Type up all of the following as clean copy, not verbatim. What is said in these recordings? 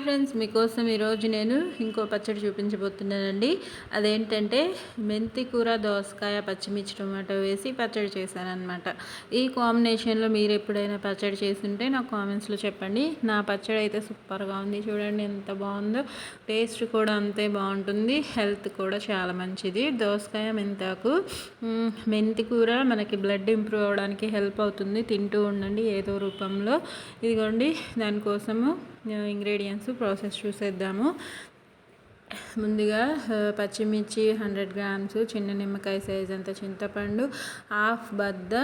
Friends, మీకోసం ఈరోజు నేను ఇంకో పచ్చడి చూపించబోతున్నానండి. అదేంటంటే మెంతి కూర, దోసకాయ, పచ్చిమిర్చి, టొమాటో వేసి పచ్చడి చేశానన్నమాట. ఈ కాంబినేషన్లో మీరు ఎప్పుడైనా పచ్చడి చేస్తుంటే నాకు కామెంట్స్లో చెప్పండి. నా పచ్చడి అయితే సూపర్గా ఉంది. చూడండి ఎంత బాగుందో. టేస్ట్ కూడా అంతే బాగుంటుంది. హెల్త్ కూడా చాలా మంచిది. దోసకాయ, మెంతాకు, మెంతి కూర మనకి బ్లడ్ ఇంప్రూవ్ అవ్వడానికి హెల్ప్ అవుతుంది. తింటూ ఉండండి ఏదో రూపంలో. ఇదిగోండి, దానికోసము ఇంగ్రీడియంట్స్ ప్రాసెస్ చూసేద్దాము. ముందుగా పచ్చిమిర్చి 100 గ్రామ్స్, చిన్న నిమ్మకాయ సైజ్ అంత చింతపండు, హాఫ్ బద్ద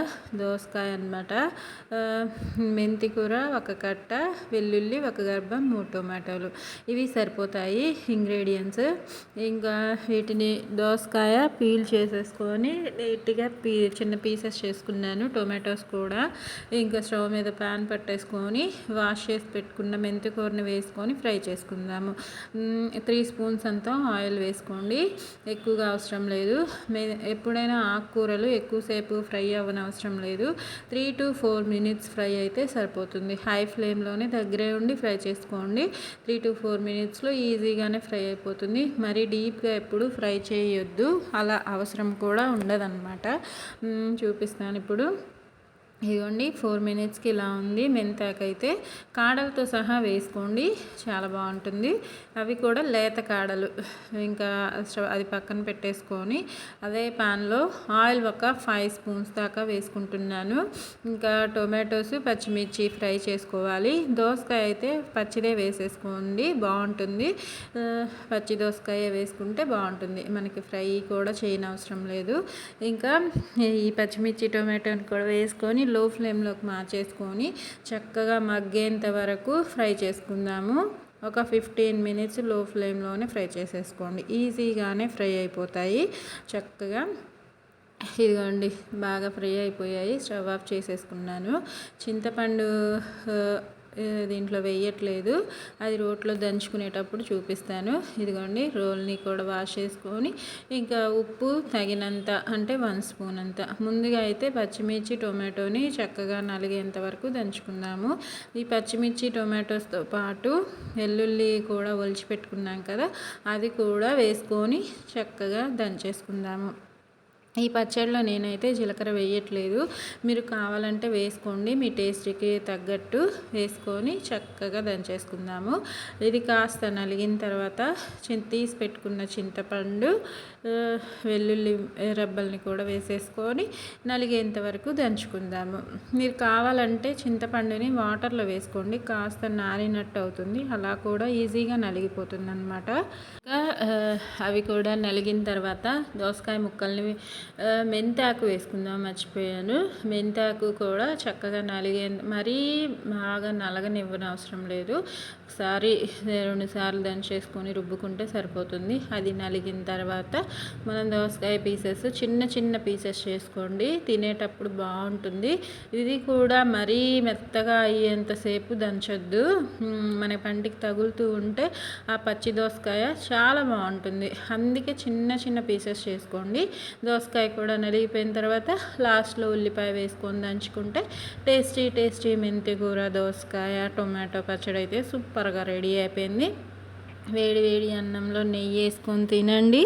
దోసకాయ అన్నమాట, మెంతి కూర 1 కట్ట, వెల్లుల్లి 1 గర్భం, 3 టొమాటోలు. ఇవి సరిపోతాయి ఇంగ్రీడియంట్స్. ఇంకా వీటిని దోసకాయ పీల్ చేసేసుకొని నీట్గా చిన్న పీసెస్ చేసుకున్నాను. టొమాటోస్ కూడా. ఇంకా స్టవ్ మీద ప్యాన్ పెట్టేసుకొని వాష్ చేసి పెట్టుకున్న మెంతి కూరని వేసుకొని ఫ్రై చేసుకుందాము. 3 స్పూన్స్ అంతా ఆయిల్ వేసుకోండి. ఎక్కువగా అవసరం లేదు. ఎప్పుడైనా ఆకుకూరలు ఎక్కువసేపు ఫ్రై అవ్వనవసరం లేదు. 3 to 4 minutes ఫ్రై అయితే సరిపోతుంది. హై ఫ్లేమ్లోనే దగ్గరే ఉండి ఫ్రై చేసుకోండి. 3 to 4 minutesలో ఈజీగానే ఫ్రై అయిపోతుంది. మరి డీప్గా ఎప్పుడు ఫ్రై చేయొద్దు, అలా అవసరం కూడా ఉండదన్నమాట. చూపిస్తాను ఇప్పుడు. ఇదిగోండి, 4 minutesకి ఇలా ఉంది. మెంతాకు అయితే కాడలతో సహా వేసుకోండి, చాలా బాగుంటుంది. అవి కూడా లేత కాడలు. ఇంకా అది పక్కన పెట్టేసుకొని అదే ప్యాన్లో ఆయిల్ ఒక 5 స్పూన్స్ దాకా వేసుకుంటున్నాను. ఇంకా టొమాటోస్, పచ్చిమిర్చి ఫ్రై చేసుకోవాలి. దోసకాయ అయితే పచ్చిదే వేసేసుకోండి, బాగుంటుంది. పచ్చి దోసకాయ వేసుకుంటే బాగుంటుంది. మనకి ఫ్రై కూడా చేయనవసరం లేదు. ఇంకా ఈ పచ్చిమిర్చి, టొమాటోని కూడా వేసుకొని లో ఫ్లేమ్లోకి మార్చేసుకొని చక్కగా మగ్గేంత వరకు ఫ్రై చేసుకుందాము. ఒక 15 minutes లో ఫ్లేమ్లోనే ఫ్రై చేసేసుకోండి. ఈజీగానే ఫ్రై అయిపోతాయి చక్కగా. ఇదిగోండి, బాగా ఫ్రై అయిపోయాయి. స్టవ్ ఆఫ్ చేసేసుకున్నాను. చింతపండు దీంట్లో వేయట్లేదు, అది రోట్లో దంచుకునేటప్పుడు చూపిస్తాను. ఇదిగోండి, రోల్ని కూడా వాష్ చేసుకొని ఇంకా ఉప్పు తగినంత, అంటే 1 స్పూన్ అంత. ముందుగా అయితే పచ్చిమిర్చి, టొమాటోని చక్కగా నలిగేంత వరకు దంచుకుందాము. ఈ పచ్చిమిర్చి, టొమాటోస్తో పాటు వెల్లుల్లి కూడా ఒలిచి పెట్టుకున్నాం కదా, అది కూడా వేసుకొని చక్కగా దంచేసుకుందాము. ఈ పచ్చడిలో నేనైతే జీలకర్ర వేయట్లేదు. మీరు కావాలంటే వేసుకోండి, మీ టేస్ట్కి తగ్గట్టు వేసుకొని చక్కగా దంచేసుకుందాము. ఇది కాస్త నలిగిన తర్వాత తీసి పెట్టుకున్న చింతపండు, వెల్లుల్లి రెబ్బల్ని కూడా వేసేసుకొని నలిగేంత వరకు దంచుకుందాము. మీరు కావాలంటే చింతపండుని వాటర్లో వేసుకోండి, కాస్త నానినట్టు అవుతుంది. అలా కూడా ఈజీగా నలిగిపోతుంది అన్నమాట. అవి కూడా నలిగిన తర్వాత దోసకాయ ముక్కల్ని, మెంతాకు వేసుకుందాం మర్చిపోయాను. మెంతాకు కూడా చక్కగా మరీ బాగా నలగనివ్వనవసరం లేదు. ఒకసారి 2 సార్లు దంచేసుకొని రుబ్బుకుంటే సరిపోతుంది. అది నలిగిన తర్వాత మనం దోసకాయ పీసెస్ చిన్న చిన్న పీసెస్ చేసుకోండి, తినేటప్పుడు బాగుంటుంది. ఇది కూడా మరీ మెత్తగా అయ్యేంతసేపు దంచొద్దు. మన పంటికి తగులుతూ ఉంటే ఆ పచ్చి దోసకాయ చాలా బాగుంటుంది. అందుకే చిన్న చిన్న పీసెస్ చేసుకోండి. దోసకాయ కూడా నలిగిపోయిన తర్వాత లాస్ట్లో ఉల్లిపాయ వేసుకొని దంచుకుంటే టేస్టీ మెంతి కూర, దోసకాయ, టొమాటో పచ్చడి అయితే సూపర్గా రెడీ అయిపోయింది. వేడి వేడి అన్నంలో నెయ్యి వేసుకొని తినండి,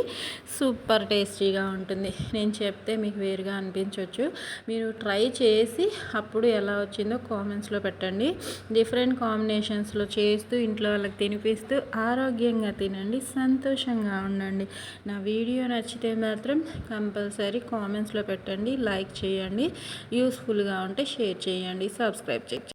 సూపర్ టేస్టీగా ఉంటుంది. నేను చెప్తే మీకు వేరుగా అనిపించవచ్చు. మీరు ట్రై చేసి అప్పుడు ఎలా వచ్చిందో కామెంట్స్లో పెట్టండి. డిఫరెంట్ కాంబినేషన్స్లో చేస్తూ ఇంట్లో వాళ్ళకి తినిపిస్తూ ఆరోగ్యంగా తినండి, సంతోషంగా ఉండండి. నా వీడియో నచ్చితే మాత్రం కంపల్సరీ కామెంట్స్లో పెట్టండి, లైక్ చేయండి, యూస్ఫుల్గా ఉంటే షేర్ చేయండి, సబ్స్క్రైబ్ చేయండి.